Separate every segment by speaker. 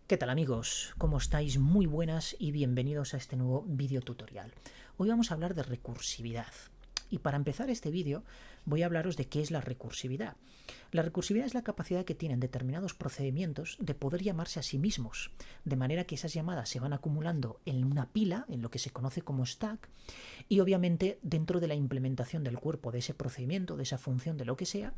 Speaker 1: ¿Qué tal amigos? ¿Cómo estáis? Muy buenas y bienvenidos a este nuevo vídeo tutorial. Hoy vamos a hablar de recursividad. Y para empezar este vídeo voy a hablaros de qué es la recursividad. La recursividad es la capacidad que tienen determinados procedimientos de poder llamarse a sí mismos, de manera que esas llamadas se van acumulando en una pila, en lo que se conoce como stack, y obviamente dentro de la implementación del cuerpo de ese procedimiento, de esa función, de lo que sea,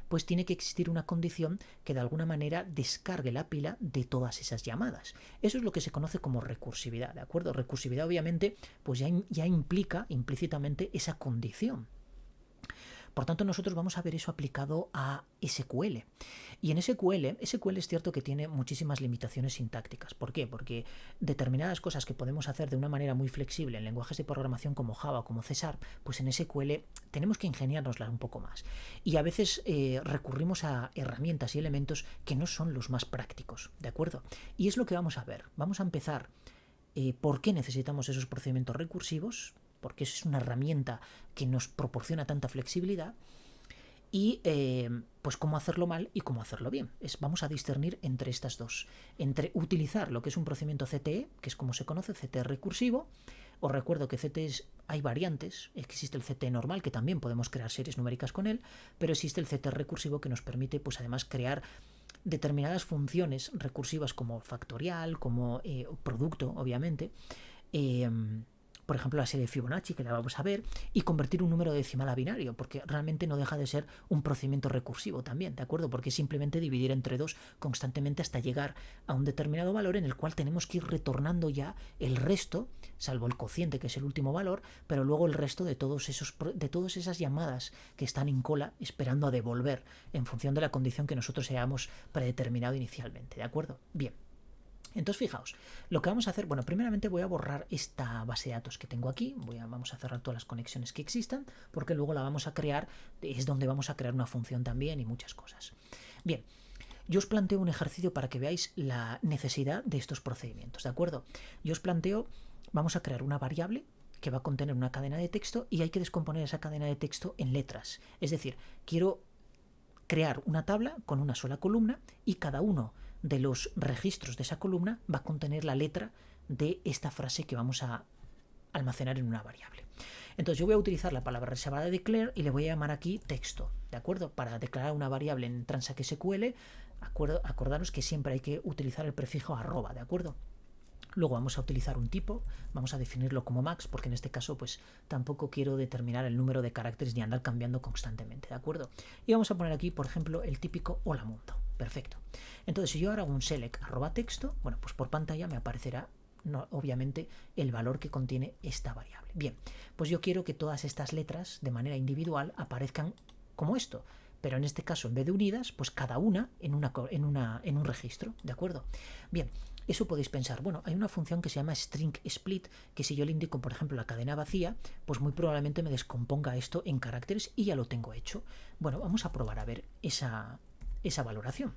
Speaker 1: pues tiene que existir una condición que de alguna manera descargue la pila de todas esas llamadas. Eso es lo que se conoce como recursividad, ¿de acuerdo? Recursividad obviamente pues ya implica implícitamente esa condición. Por tanto, nosotros vamos a ver eso aplicado a SQL. Y en SQL es cierto que tiene muchísimas limitaciones sintácticas. ¿Por qué? Porque determinadas cosas que podemos hacer de una manera muy flexible en lenguajes de programación como Java o como C#, pues en SQL tenemos que ingeniárnoslas un poco más. Y a veces recurrimos a herramientas y elementos que no son los más prácticos, ¿de acuerdo? Y es lo que vamos a ver. Vamos a empezar por qué necesitamos esos procedimientos recursivos, porque es una herramienta que nos proporciona tanta flexibilidad, y pues cómo hacerlo mal y cómo hacerlo bien. Vamos a discernir entre estas dos, entre utilizar lo que es un procedimiento CTE, que es como se conoce, CTE recursivo. Os recuerdo que CTE hay variantes, existe el CTE normal, que también podemos crear series numéricas con él, pero existe el CTE recursivo que nos permite pues además crear determinadas funciones recursivas como factorial, como producto, obviamente, por ejemplo la serie de Fibonacci, que la vamos a ver, y convertir un número decimal a binario, porque realmente no deja de ser un procedimiento recursivo también, ¿de acuerdo? Porque es simplemente dividir entre dos constantemente hasta llegar a un determinado valor en el cual tenemos que ir retornando ya el resto, salvo el cociente, que es el último valor, pero luego el resto de todas esas llamadas que están en cola esperando a devolver en función de la condición que nosotros hayamos predeterminado inicialmente, ¿de acuerdo? Bien. Entonces fijaos, lo que vamos a hacer, bueno, primeramente voy a borrar esta base de datos que tengo aquí, vamos a cerrar todas las conexiones que existan, porque luego la vamos a crear, es donde vamos a crear una función también y muchas cosas. Bien, yo os planteo un ejercicio para que veáis la necesidad de estos procedimientos, ¿de acuerdo? Yo os planteo, vamos a crear una variable que va a contener una cadena de texto y hay que descomponer esa cadena de texto en letras, es decir, quiero crear una tabla con una sola columna y cada uno de los registros de esa columna va a contener la letra de esta frase que vamos a almacenar en una variable. Entonces yo voy a utilizar la palabra reservada de declare y le voy a llamar aquí texto, ¿de acuerdo? Para declarar una variable en Transact SQL, acordaros que siempre hay que utilizar el prefijo arroba, ¿de acuerdo? Luego vamos a utilizar un tipo, vamos a definirlo como max, porque en este caso pues tampoco quiero determinar el número de caracteres ni andar cambiando constantemente, ¿de acuerdo? Y vamos a poner aquí, por ejemplo, el típico hola mundo. Perfecto. Entonces, si yo ahora hago un select arroba texto, bueno, pues por pantalla me aparecerá obviamente el valor que contiene esta variable. Bien, pues yo quiero que todas estas letras de manera individual aparezcan como esto, pero en este caso en vez de unidas, pues cada una en un registro, ¿de acuerdo? Bien, eso podéis pensar, bueno, hay una función que se llama string split, que si yo le indico, por ejemplo, la cadena vacía, pues muy probablemente me descomponga esto en caracteres y ya lo tengo hecho. Bueno, vamos a probar a ver esa valoración.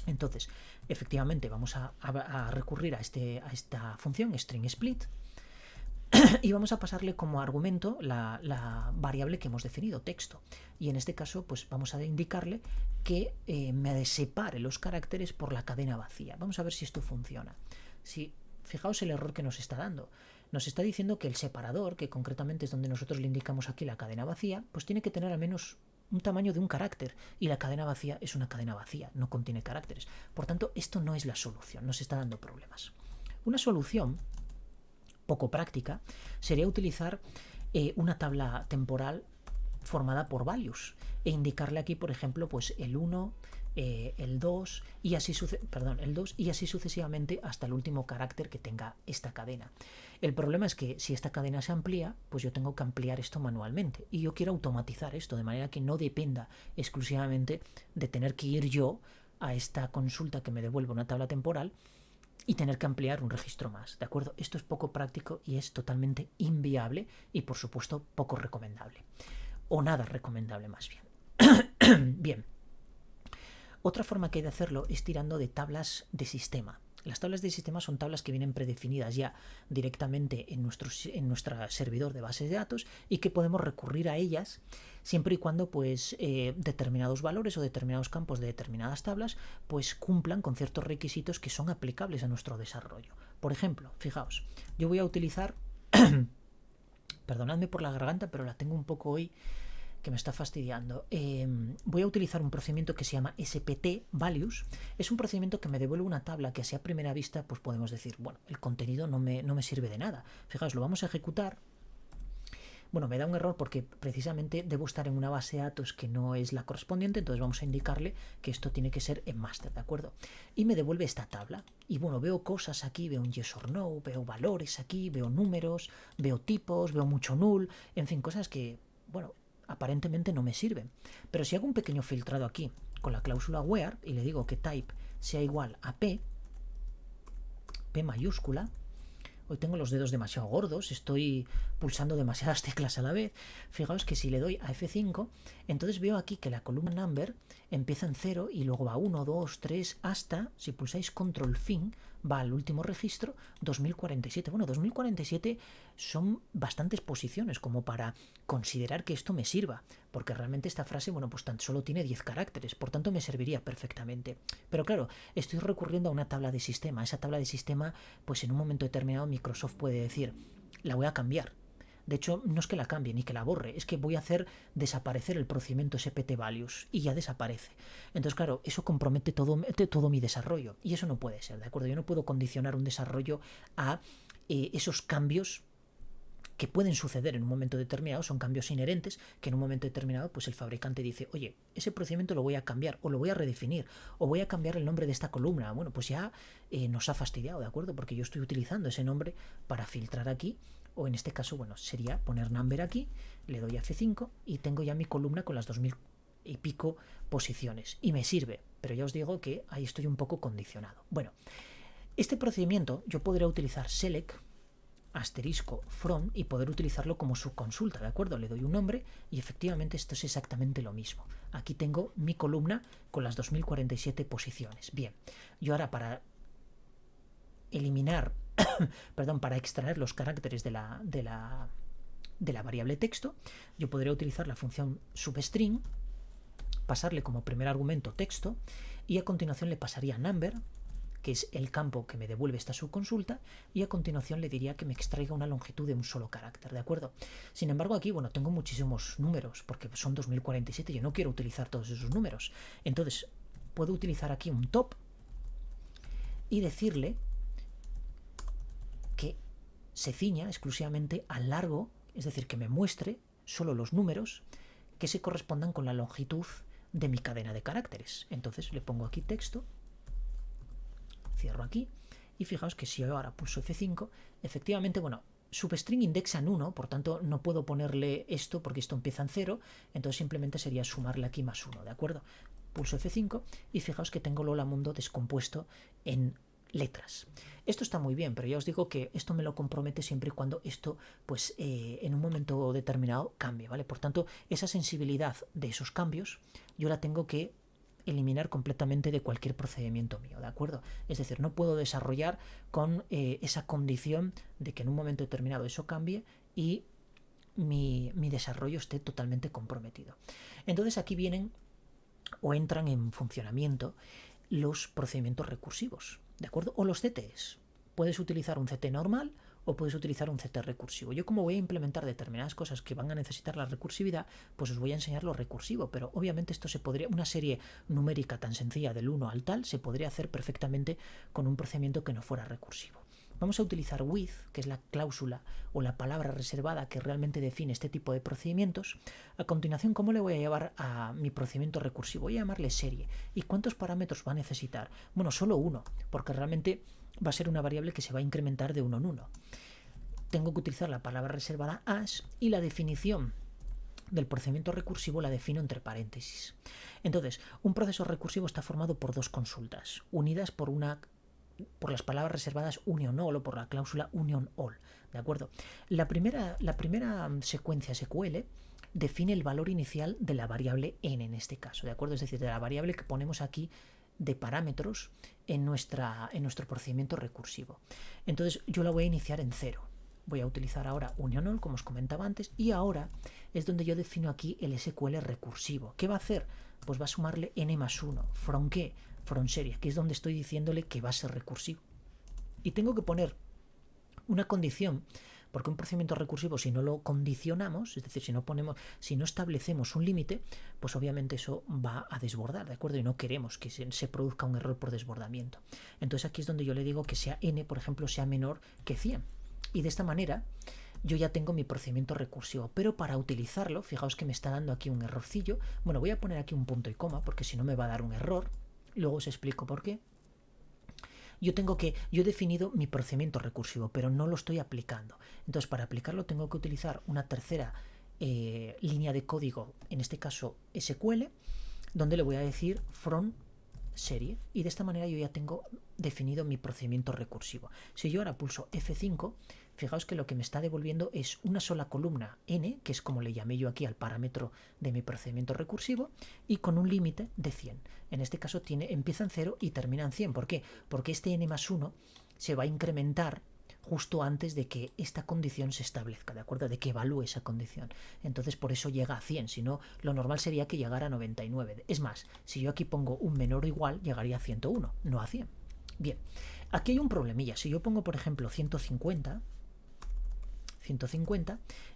Speaker 1: Entonces, efectivamente, vamos a recurrir a esta función string split y vamos a pasarle como argumento la variable que hemos definido, texto. Y en este caso, pues vamos a indicarle que me separe los caracteres por la cadena vacía. Vamos a ver si esto funciona. Fijaos el error que nos está dando. Nos está diciendo que el separador, que concretamente es donde nosotros le indicamos aquí la cadena vacía, pues tiene que tener al menos un tamaño de un carácter, y la cadena vacía es una cadena vacía, no contiene caracteres. Por tanto, esto no es la solución, nos está dando problemas. Una solución poco práctica sería utilizar una tabla temporal formada por values e indicarle aquí, por ejemplo, pues el 1, el 2 y así el 2 y así sucesivamente hasta el último carácter que tenga esta cadena. El problema es que si esta cadena se amplía, pues yo tengo que ampliar esto manualmente y yo quiero automatizar esto de manera que no dependa exclusivamente de tener que ir yo a esta consulta que me devuelve una tabla temporal y tener que ampliar un registro más, ¿de acuerdo? Esto es poco práctico y es totalmente inviable y por supuesto poco recomendable, o nada recomendable más bien. Bien, otra forma que hay de hacerlo es tirando de tablas de sistema. Las tablas de sistema son tablas que vienen predefinidas ya directamente en nuestro servidor de bases de datos y que podemos recurrir a ellas siempre y cuando pues determinados valores o determinados campos de determinadas tablas pues cumplan con ciertos requisitos que son aplicables a nuestro desarrollo. Por ejemplo, fijaos, yo voy a utilizar perdonadme por la garganta, pero la tengo un poco hoy que me está fastidiando. Voy a utilizar un procedimiento que se llama SPT values. Es un procedimiento que me devuelve una tabla que así a primera vista pues podemos decir, bueno, el contenido no me sirve de nada. Fijaos, lo vamos a ejecutar. Bueno, me da un error porque precisamente debo estar en una base de datos que no es la correspondiente, entonces vamos a indicarle que esto tiene que ser en master, ¿de acuerdo? Y me devuelve esta tabla. Y bueno, veo cosas aquí, veo un yes or no, veo valores aquí, veo números, veo tipos, veo mucho null, en fin, cosas que, bueno, aparentemente no me sirven. Pero si hago un pequeño filtrado aquí con la cláusula where y le digo que type sea igual a P mayúscula, hoy tengo los dedos demasiado gordos, estoy pulsando demasiadas teclas a la vez. Fijaos que si le doy a F5, entonces veo aquí que la columna number empieza en 0 y luego va 1, 2, 3, hasta, si pulsáis control fin, va al último registro, 2047. Bueno, 2047 son bastantes posiciones como para considerar que esto me sirva, porque realmente esta frase, bueno, pues tan solo tiene 10 caracteres, por tanto me serviría perfectamente. Pero claro, estoy recurriendo a una tabla de sistema. Esa tabla de sistema, pues en un momento determinado Microsoft puede decir, la voy a cambiar. De hecho, no es que la cambie ni que la borre, es que voy a hacer desaparecer el procedimiento SPT values y ya desaparece. Entonces, claro, eso compromete todo mi desarrollo y eso no puede ser, ¿de acuerdo? Yo no puedo condicionar un desarrollo a esos cambios que pueden suceder en un momento determinado, son cambios inherentes que en un momento determinado pues el fabricante dice, oye, ese procedimiento lo voy a cambiar o lo voy a redefinir o voy a cambiar el nombre de esta columna. Bueno, pues ya nos ha fastidiado, ¿de acuerdo? Porque yo estoy utilizando ese nombre para filtrar aquí, o en este caso, bueno, sería poner number aquí, le doy a F5 y tengo ya mi columna con las 2000 y pico posiciones y me sirve, pero ya os digo que ahí estoy un poco condicionado. Bueno, este procedimiento yo podría utilizar select asterisco from y poder utilizarlo como subconsulta, ¿de acuerdo? Le doy un nombre y efectivamente esto es exactamente lo mismo. Aquí tengo mi columna con las 2047 posiciones. Bien, yo ahora para eliminar, perdón, para extraer los caracteres de la variable texto, yo podría utilizar la función substring, pasarle como primer argumento texto y a continuación le pasaría number, que es el campo que me devuelve esta subconsulta, y a continuación le diría que me extraiga una longitud de un solo carácter, ¿de acuerdo? Sin embargo, aquí, bueno, tengo muchísimos números, porque son 2047, yo no quiero utilizar todos esos números. Entonces, puedo utilizar aquí un top y decirle que se ciña exclusivamente al largo, es decir, que me muestre solo los números que se correspondan con la longitud de mi cadena de caracteres. Entonces le pongo aquí texto, cierro aquí y fijaos que si yo ahora pulso F5, efectivamente, bueno, substring indexa en 1, por tanto no puedo ponerle esto porque esto empieza en 0, entonces simplemente sería sumarle aquí más 1, ¿de acuerdo? Pulso F5 y fijaos que tengo Lola Mundo descompuesto en letras. Esto está muy bien, pero ya os digo que esto me lo compromete siempre y cuando esto, pues en un momento determinado cambie, ¿vale? Por tanto, esa sensibilidad de esos cambios yo la tengo que eliminar completamente de cualquier procedimiento mío, ¿de acuerdo? Es decir, no puedo desarrollar con esa condición de que en un momento determinado eso cambie y mi desarrollo esté totalmente comprometido. Entonces aquí vienen o entran en funcionamiento los procedimientos recursivos, ¿de acuerdo? O los CTs. Puedes utilizar un CT normal o puedes utilizar un CT recursivo. Yo, como voy a implementar determinadas cosas que van a necesitar la recursividad, pues os voy a enseñar lo recursivo, pero obviamente esto se podría, una serie numérica tan sencilla del 1 al tal, se podría hacer perfectamente con un procedimiento que no fuera recursivo. Vamos a utilizar with, que es la cláusula o la palabra reservada que realmente define este tipo de procedimientos. A continuación, ¿cómo le voy a llevar a mi procedimiento recursivo? Voy a llamarle serie. ¿Y cuántos parámetros va a necesitar? Bueno, solo uno, porque realmente va a ser una variable que se va a incrementar de uno en uno. Tengo que utilizar la palabra reservada as y la definición del procedimiento recursivo la defino entre paréntesis. Entonces, un proceso recursivo está formado por dos consultas, unidas por las palabras reservadas union all o por la cláusula union all, ¿de acuerdo? La primera secuencia SQL define el valor inicial de la variable n en este caso, ¿de acuerdo? Es decir, de la variable que ponemos aquí de parámetros en nuestro procedimiento recursivo. Entonces yo la voy a iniciar en 0. Voy a utilizar ahora union all, como os comentaba antes, y ahora es donde yo defino aquí el SQL recursivo. ¿Qué va a hacer? Pues va a sumarle n+1. ¿From qué? From serie, que es donde estoy diciéndole que va a ser recursivo. Y tengo que poner una condición, porque un procedimiento recursivo, si no lo condicionamos, es decir, si no establecemos un límite, pues obviamente eso va a desbordar, ¿de acuerdo? Y no queremos que se produzca un error por desbordamiento. Entonces aquí es donde yo le digo que sea n, por ejemplo, sea menor que 100. Y de esta manera yo ya tengo mi procedimiento recursivo, pero para utilizarlo, fijaos que me está dando aquí un errorcillo. Bueno, voy a poner aquí un punto y coma, porque si no me va a dar un error. Luego os explico por qué. Yo he definido mi procedimiento recursivo, pero no lo estoy aplicando. Entonces, para aplicarlo tengo que utilizar una tercera línea de código, en este caso SQL, donde le voy a decir from serie, y de esta manera yo ya tengo definido mi procedimiento recursivo. Si yo ahora pulso F5, fijaos que lo que me está devolviendo es una sola columna n, que es como le llamé yo aquí al parámetro de mi procedimiento recursivo, y con un límite de 100. En este caso empieza en 0 y termina en 100. ¿Por qué? Porque este n+1 se va a incrementar justo antes de que esta condición se establezca, ¿de acuerdo? De que evalúe esa condición. Entonces por eso llega a 100, si no, lo normal sería que llegara a 99. Es más, si yo aquí pongo un menor o igual, llegaría a 101, no a 100. Bien, aquí hay un problemilla. Si yo pongo, por ejemplo, 150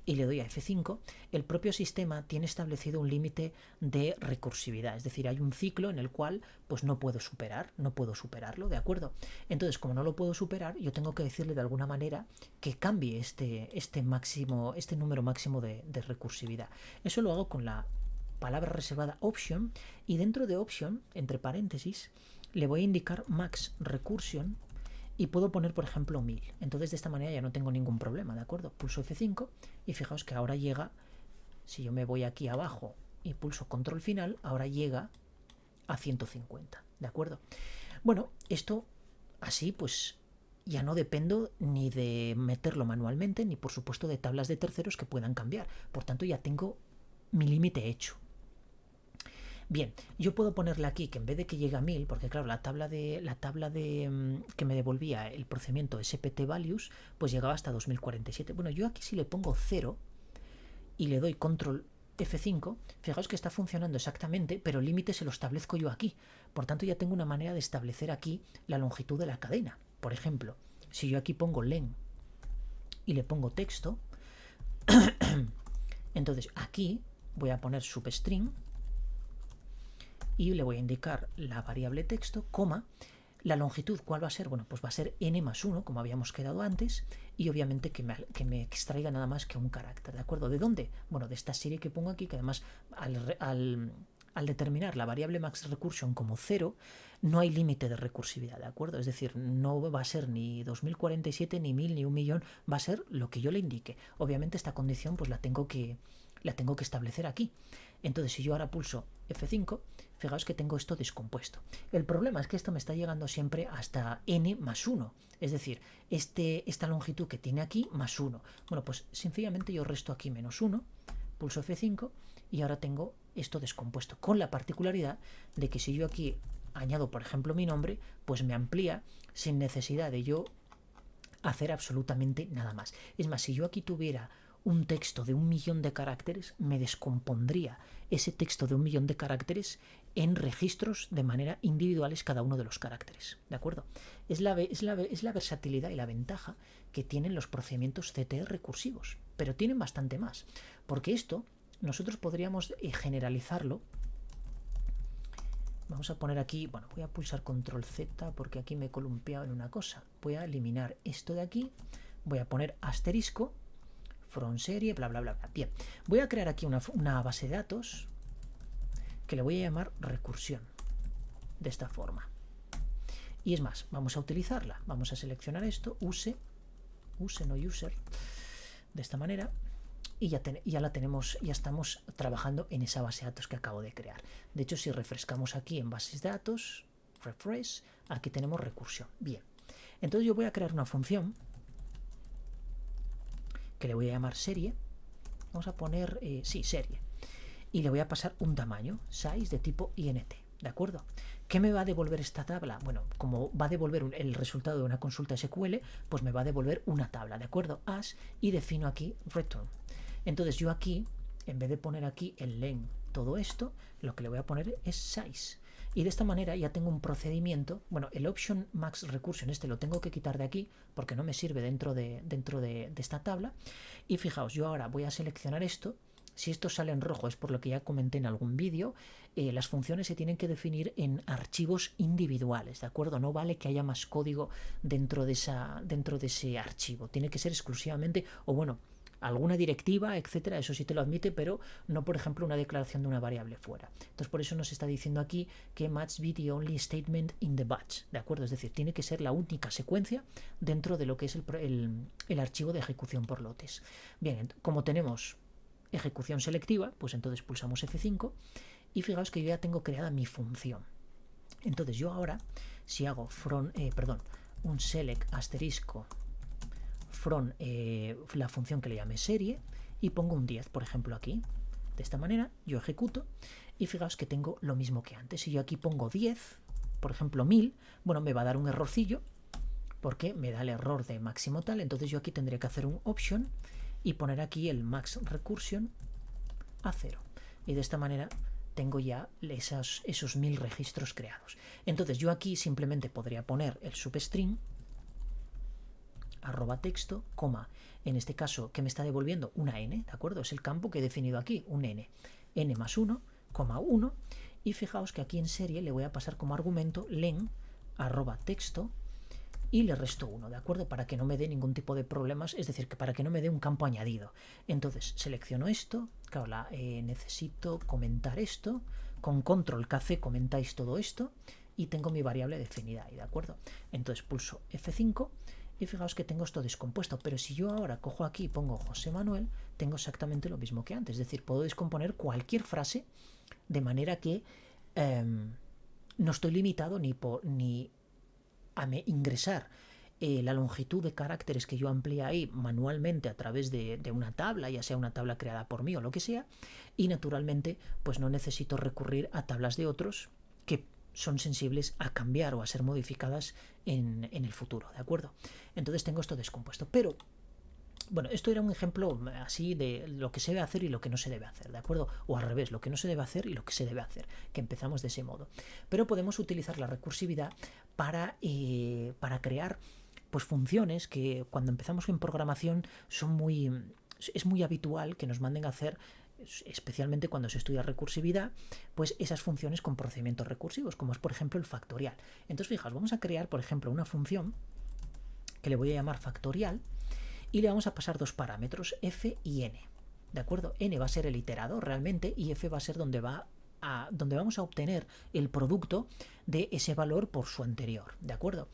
Speaker 1: y le doy a F5, el propio sistema tiene establecido un límite de recursividad, es decir, hay un ciclo en el cual pues no puedo superarlo, ¿de acuerdo? Entonces, como no lo puedo superar, yo tengo que decirle de alguna manera que cambie este número máximo de recursividad. Eso lo hago con la palabra reservada option, y dentro de option, entre paréntesis, le voy a indicar max recursion, y puedo poner, por ejemplo, 1000. Entonces de esta manera ya no tengo ningún problema, ¿de acuerdo? Pulso F5 y fijaos que ahora llega, si yo me voy aquí abajo y pulso control final, ahora llega a 150, ¿de acuerdo? Bueno, esto así pues ya no dependo ni de meterlo manualmente, ni por supuesto de tablas de terceros que puedan cambiar. Por tanto ya tengo mi límite hecho. Bien, yo puedo ponerle aquí que en vez de que llegue a 1000, porque claro, la tabla de que me devolvía el procedimiento SPT values, pues llegaba hasta 2047. Bueno, yo aquí si le pongo 0 y le doy control F5, fijaos que está funcionando exactamente, pero el límite se lo establezco yo aquí. Por tanto, ya tengo una manera de establecer aquí la longitud de la cadena. Por ejemplo, si yo aquí pongo len y le pongo texto, entonces aquí voy a poner substring y le voy a indicar la variable texto, coma, la longitud, ¿cuál va a ser? Bueno, pues va a ser n+1, como habíamos quedado antes, y obviamente que me extraiga nada más que un carácter, ¿de acuerdo? ¿De dónde? Bueno, de esta serie que pongo aquí, que además al determinar la variable max recursion como 0, no hay límite de recursividad, ¿de acuerdo? Es decir, no va a ser ni 2047, ni 1000, ni 1.000.000, va a ser lo que yo le indique. Obviamente esta condición pues la tengo que establecer aquí. Entonces, si yo ahora pulso F5, fijaos que tengo esto descompuesto. El problema es que esto me está llegando siempre hasta n+1, es decir, esta longitud que tiene aquí más 1. Bueno, pues sencillamente yo resto aquí -1, pulso F5 y ahora tengo esto descompuesto, con la particularidad de que si yo aquí añado, por ejemplo, mi nombre, pues me amplía sin necesidad de yo hacer absolutamente nada más. Es más, si yo aquí tuviera un texto de 1.000.000 de caracteres, me descompondría ese texto de 1.000.000 de caracteres en registros de manera individuales cada uno de los caracteres, ¿de acuerdo? Es la versatilidad y la ventaja que tienen los procedimientos CTE recursivos, pero tienen bastante más, porque esto nosotros podríamos generalizarlo. Vamos a poner aquí, bueno, voy a pulsar control Z porque aquí me he columpiado en una cosa. Voy a eliminar esto de aquí, voy a poner asterisco, from serie, bla, bla, bla, bla. Bien, voy a crear aquí una base de datos que le voy a llamar recursión, de esta forma. Y es más, vamos a utilizarla. Vamos a seleccionar esto, use no user, de esta manera. Y ya la tenemos, ya estamos trabajando en esa base de datos que acabo de crear. De hecho, si refrescamos aquí en bases de datos, refresh, aquí tenemos recursión. Bien, entonces yo voy a crear una función que le voy a llamar serie. Vamos a poner, sí, serie. Y le voy a pasar un tamaño, size, de tipo int, ¿de acuerdo? ¿Qué me va a devolver esta tabla? Bueno, como va a devolver el resultado de una consulta SQL, pues me va a devolver una tabla, ¿de acuerdo? As, y defino aquí return. Entonces yo aquí, en vez de poner aquí el len, todo esto, lo que le voy a poner es size. Y de esta manera ya tengo un procedimiento. Bueno, el option max recursion este lo tengo que quitar de aquí porque no me sirve dentro de esta tabla. Y fijaos, yo ahora voy a seleccionar esto. Si esto sale en rojo es por lo que ya comenté en algún vídeo. Las funciones se tienen que definir en archivos individuales, ¿de acuerdo? No vale que haya más código dentro de ese archivo. Tiene que ser exclusivamente, o bueno, alguna directiva, etcétera, eso sí te lo admite, pero no, por ejemplo, una declaración de una variable fuera. Entonces, por eso nos está diciendo aquí que must be the only statement in the batch, ¿de acuerdo? Es decir, tiene que ser la única secuencia dentro de lo que es el archivo de ejecución por lotes. Bien, como tenemos ejecución selectiva, pues entonces pulsamos F5 y fijaos que yo ya tengo creada mi función. Entonces yo ahora, si hago un select asterisco from la función que le llame serie y pongo un 10, por ejemplo, aquí. De esta manera yo ejecuto y fijaos que tengo lo mismo que antes. Si yo aquí pongo 10, por ejemplo 1000, bueno, me va a dar un errorcillo porque me da el error de máximo tal. Entonces yo aquí tendría que hacer un option y poner aquí el max recursion a 0. Y de esta manera tengo ya esos 1000 registros creados. Entonces yo aquí simplemente podría poner el substring arroba texto, coma, en este caso que me está devolviendo una n, ¿de acuerdo? Es el campo que he definido aquí, un n más 1, coma 1, y fijaos que aquí en serie le voy a pasar como argumento len arroba texto y le resto 1, ¿de acuerdo? Para que no me dé ningún tipo de problemas, es decir, que para que no me dé un campo añadido. Entonces selecciono esto, claro, necesito comentar esto, con control KC comentáis todo esto y tengo mi variable definida ahí, ¿de acuerdo? Entonces pulso F5 y fijaos que tengo esto descompuesto, pero si yo ahora cojo aquí y pongo José Manuel, tengo exactamente lo mismo que antes, es decir, puedo descomponer cualquier frase de manera que no estoy limitado ni a ingresar la longitud de caracteres que yo amplíe ahí manualmente a través de una tabla, ya sea una tabla creada por mí o lo que sea, y naturalmente pues no necesito recurrir a tablas de otros que son sensibles a cambiar o a ser modificadas en el futuro, ¿de acuerdo? Entonces tengo esto descompuesto, pero bueno, esto era un ejemplo así de lo que se debe hacer y lo que no se debe hacer, ¿de acuerdo? O al revés, lo que no se debe hacer y lo que se debe hacer, que empezamos de ese modo. Pero podemos utilizar la recursividad para crear pues funciones que cuando empezamos en programación es muy habitual que nos manden a hacer, especialmente cuando se estudia recursividad, pues esas funciones con procedimientos recursivos, como es por ejemplo el factorial. Entonces fijaos, vamos a crear por ejemplo una función que le voy a llamar factorial y le vamos a pasar dos parámetros, f y n, ¿de acuerdo? N va a ser el iterado realmente y f va a ser donde vamos a obtener el producto de ese valor por su anterior, ¿de acuerdo?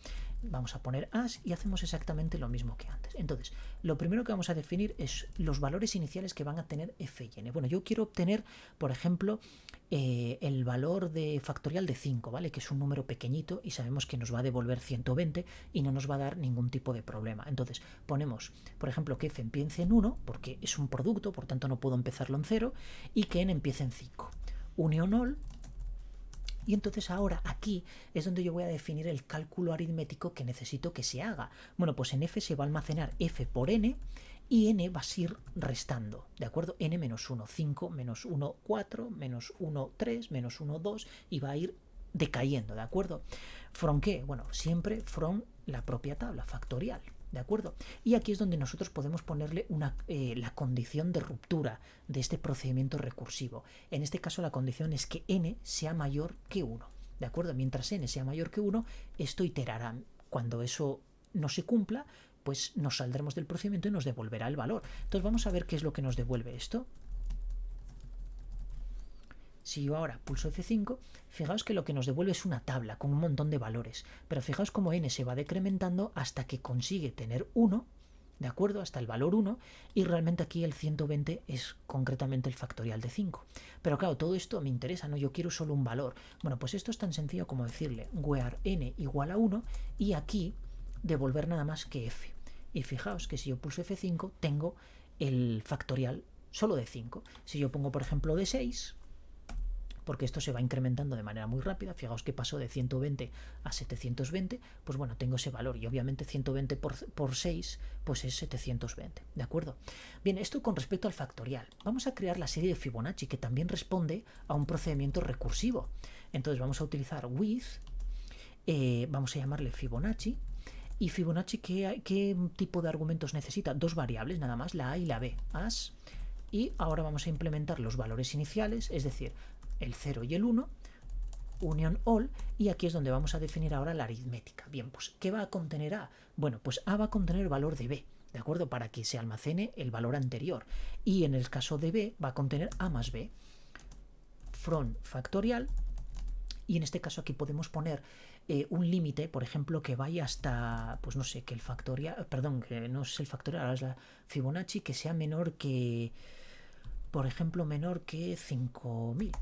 Speaker 1: Vamos a poner as y hacemos exactamente lo mismo que antes. Entonces, lo primero que vamos a definir es los valores iniciales que van a tener f y n. Bueno, yo quiero obtener, por ejemplo, el valor de factorial de 5, ¿vale? Que es un número pequeñito y sabemos que nos va a devolver 120 y no nos va a dar ningún tipo de problema. Entonces, ponemos, por ejemplo, que f empiece en 1, porque es un producto, por tanto no puedo empezarlo en 0, y que n empiece en 5. Union all. Y entonces ahora aquí es donde yo voy a definir el cálculo aritmético que necesito que se haga. Bueno, pues en f se va a almacenar f por n y n va a ir restando, ¿de acuerdo? N menos 1, 5, menos 1, 4, menos 1, 3, menos 1, 2 y va a ir decayendo, ¿de acuerdo? ¿From qué? Bueno, siempre from la propia tabla factorial, ¿de acuerdo? Y aquí es donde nosotros podemos ponerle la condición de ruptura de este procedimiento recursivo. En este caso la condición es que n sea mayor que 1, ¿de acuerdo? Mientras n sea mayor que 1, esto iterará. Cuando eso no se cumpla, pues nos saldremos del procedimiento y nos devolverá el valor. Entonces vamos a ver qué es lo que nos devuelve esto. Si yo ahora pulso F5, fijaos que lo que nos devuelve es una tabla con un montón de valores, pero fijaos cómo n se va decrementando hasta que consigue tener 1, ¿de acuerdo? Hasta el valor 1, y realmente aquí el 120 es concretamente el factorial de 5. Pero claro, todo esto me interesa, ¿no? Yo quiero solo un valor. Bueno, pues esto es tan sencillo como decirle where n igual a 1 y aquí devolver nada más que f. Y fijaos que si yo pulso F5 tengo el factorial solo de 5. Si yo pongo por ejemplo de 6, porque esto se va incrementando de manera muy rápida. Fijaos que pasó de 120 a 720, pues bueno, tengo ese valor y obviamente 120 por 6 pues es 720, ¿de acuerdo? Bien, esto con respecto al factorial. Vamos a crear la serie de Fibonacci, que también responde a un procedimiento recursivo. Entonces vamos a utilizar with, vamos a llamarle Fibonacci. ¿Y Fibonacci qué tipo de argumentos necesita? Dos variables nada más, la A y la B. As. Y ahora vamos a implementar los valores iniciales, es decir, el 0 y el 1, union all, y aquí es donde vamos a definir ahora la aritmética. Bien, pues ¿qué va a contener A? Bueno, pues A va a contener el valor de B, ¿de acuerdo? Para que se almacene el valor anterior. Y en el caso de B va a contener A más B. From factorial, y en este caso aquí podemos poner un límite, por ejemplo, que vaya hasta, pues no sé, que el factorial, perdón, que no es el factorial, ahora es la Fibonacci, que sea menor que, por ejemplo, menor que 5000.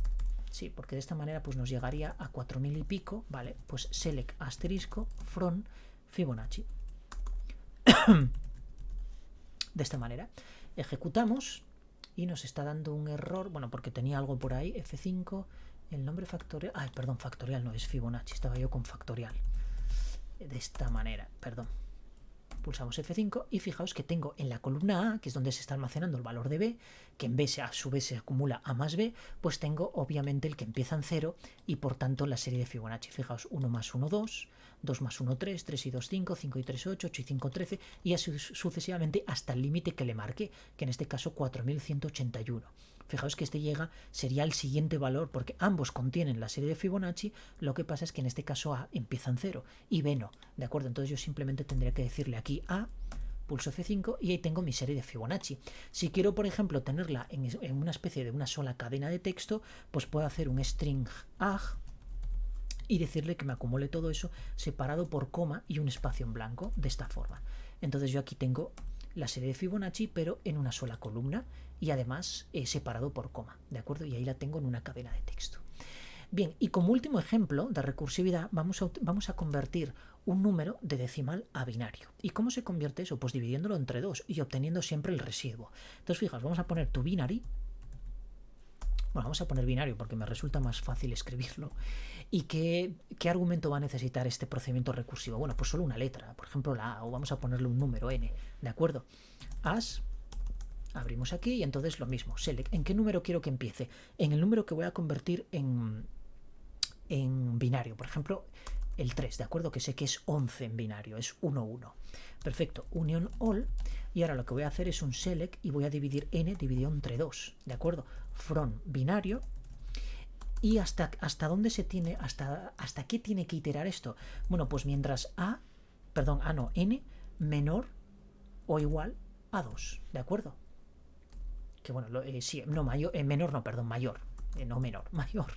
Speaker 1: Sí, porque de esta manera pues nos llegaría a 4000 y pico, ¿vale? Pues select asterisco from Fibonacci. De esta manera. Ejecutamos y nos está dando un error, bueno, porque tenía algo por ahí, F5, el nombre factorial, ay, perdón, factorial no, es Fibonacci, estaba yo con factorial. De esta manera, perdón. Pulsamos F5 y fijaos que tengo en la columna A, que es donde se está almacenando el valor de B, que en B a su vez se acumula A más B, pues tengo obviamente el que empieza en 0 y por tanto la serie de Fibonacci. Fijaos, 1 más 1, 2, 2 más 1, 3, 3 y 2, 5, 5 y 3, 8, 8 y 5, 13 y así sucesivamente hasta el límite que le marqué, que en este caso 4181. Fijaos que este sería el siguiente valor porque ambos contienen la serie de Fibonacci, lo que pasa es que en este caso A empieza en 0 y B no, ¿de acuerdo? Entonces yo simplemente tendría que decirle aquí A, pulso F5 y ahí tengo mi serie de Fibonacci. Si quiero, por ejemplo, tenerla en una especie de una sola cadena de texto, pues puedo hacer un string ag y decirle que me acumule todo eso separado por coma y un espacio en blanco, de esta forma. Entonces yo aquí tengo la serie de Fibonacci, pero en una sola columna y además separado por coma, ¿de acuerdo? Y ahí la tengo en una cadena de texto. Bien, y como último ejemplo de recursividad vamos a convertir un número de decimal a binario. ¿Y cómo se convierte eso? Pues dividiéndolo entre 2 y obteniendo siempre el residuo. Entonces, fijaos, vamos a poner to binary. Bueno, vamos a poner binario porque me resulta más fácil escribirlo. ¿Y qué argumento va a necesitar este procedimiento recursivo? Bueno, pues solo una letra, por ejemplo la A, o vamos a ponerle un número n, ¿de acuerdo? As, abrimos aquí y entonces lo mismo, select. ¿En qué número quiero que empiece? En el número que voy a convertir en binario, por ejemplo, el 3, ¿de acuerdo? Que sé que es 11 en binario, es 1, 1. Perfecto, union all, y ahora lo que voy a hacer es un select y voy a dividir n dividido entre 2, ¿de acuerdo? From binario. ¿Y hasta dónde se tiene, hasta qué tiene que iterar esto? Bueno, pues mientras n menor o igual a 2, ¿de acuerdo? Que bueno, sí, no, mayor, menor no, perdón, mayor, no menor, mayor.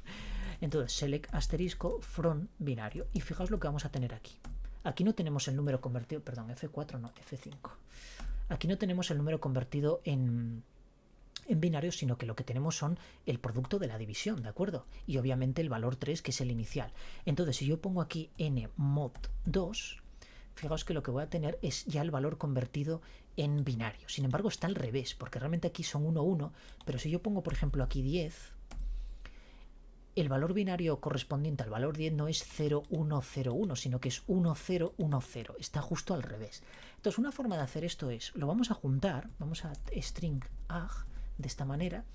Speaker 1: Entonces, select asterisco from binario. Y fijaos lo que vamos a tener aquí. Aquí no tenemos el número convertido, perdón, F4 no, F5. Aquí no tenemos el número convertido en binario, sino que lo que tenemos son el producto de la división, ¿de acuerdo? Y obviamente el valor 3, que es el inicial. Entonces, si yo pongo aquí n mod 2, fijaos que lo que voy a tener es ya el valor convertido en binario. Sin embargo, está al revés, porque realmente aquí son 1, 1, pero si yo pongo, por ejemplo, aquí 10, el valor binario correspondiente al valor 10 no es 0, 1, 0, 1, sino que es 1, 0, 1, 0. Está justo al revés. Entonces, una forma de hacer esto es, lo vamos a juntar, vamos a string ag, de esta manera,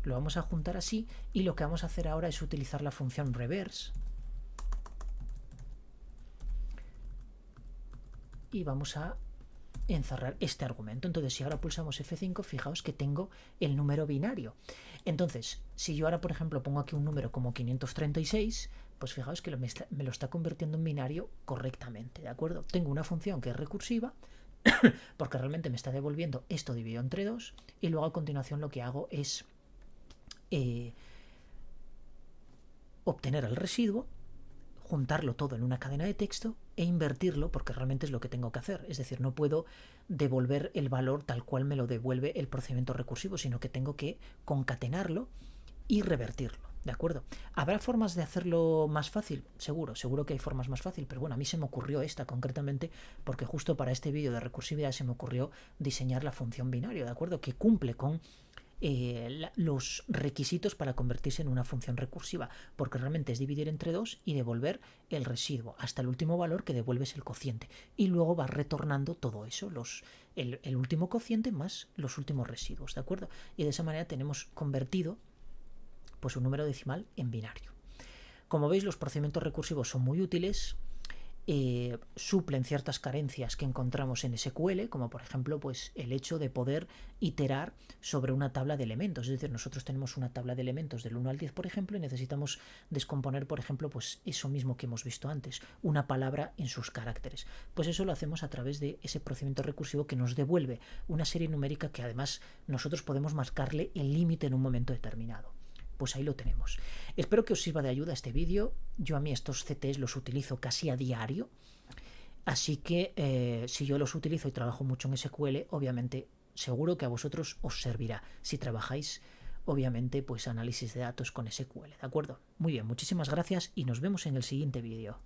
Speaker 1: lo vamos a juntar así, y lo que vamos a hacer ahora es utilizar la función reverse y vamos a encerrar este argumento. Entonces, si ahora pulsamos F5, fijaos que tengo el número binario. Entonces, si yo ahora, por ejemplo, pongo aquí un número como 536, pues fijaos que me lo está convirtiendo en binario correctamente, ¿de acuerdo? Tengo una función que es recursiva, porque realmente me está devolviendo esto dividido entre 2, y luego a continuación lo que hago es obtener el residuo, juntarlo todo en una cadena de texto e invertirlo, porque realmente es lo que tengo que hacer. Es decir, no puedo devolver el valor tal cual me lo devuelve el procedimiento recursivo, sino que tengo que concatenarlo y revertirlo, ¿de acuerdo? ¿Habrá formas de hacerlo más fácil? Seguro que hay formas más fáciles, pero bueno, a mí se me ocurrió esta concretamente porque justo para este vídeo de recursividad se me ocurrió diseñar la función binario, ¿de acuerdo? Que cumple con los requisitos para convertirse en una función recursiva, porque realmente es dividir entre 2 y devolver el residuo hasta el último valor que devuelves el cociente, y luego vas retornando todo eso, el último cociente más los últimos residuos, ¿de acuerdo? Y de esa manera tenemos convertido pues un número decimal en binario. Como veis, los procedimientos recursivos son muy útiles. Suplen ciertas carencias que encontramos en SQL, como por ejemplo pues el hecho de poder iterar sobre una tabla de elementos. Es decir, nosotros tenemos una tabla de elementos del 1 al 10, por ejemplo, y necesitamos descomponer, por ejemplo, pues eso mismo que hemos visto antes, una palabra en sus caracteres. Pues eso lo hacemos a través de ese procedimiento recursivo que nos devuelve una serie numérica que además nosotros podemos marcarle el límite en un momento determinado. Pues ahí lo tenemos. Espero que os sirva de ayuda este vídeo. Yo a mí estos CTs los utilizo casi a diario, así que si yo los utilizo y trabajo mucho en SQL, obviamente seguro que a vosotros os servirá si trabajáis obviamente pues análisis de datos con SQL, ¿de acuerdo? Muy bien, muchísimas gracias y nos vemos en el siguiente vídeo.